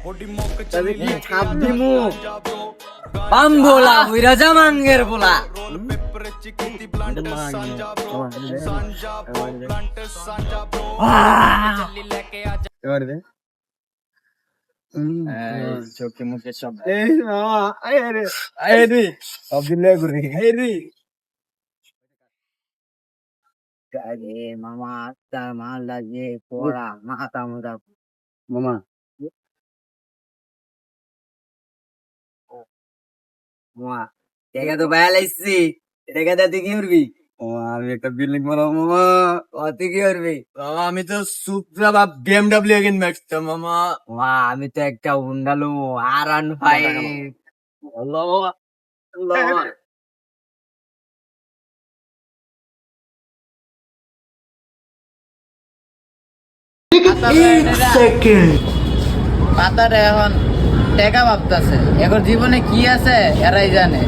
তবে কি ছাপ দিমু বাম্বোলা বুইরা জামাঙ্গের বলা এবার দে চোখে মুখে সব এই মামা আয় রে সব দিন লে ঘুরে আয় রে আরে মামা তার মাল লাগে পড়া মাথা মুদা মামা মামা টাকা তো বাইয়া লাইছি টাকা দা তুই কি করবি মামা আমি একটা বিল্ডিং বানাবো মামা তুই কি করবি মামা আমি তো সুপ্রা বা বিএমডব্লিউ কিনবো একটা মামা মা আমি তো একটা হুন্ডালু R15 আল্লাহ মামা আল্লাহ মামা পাতারে এখন টাকা ভাবতেছে এখন জীবনে কি আছে এরাই জানে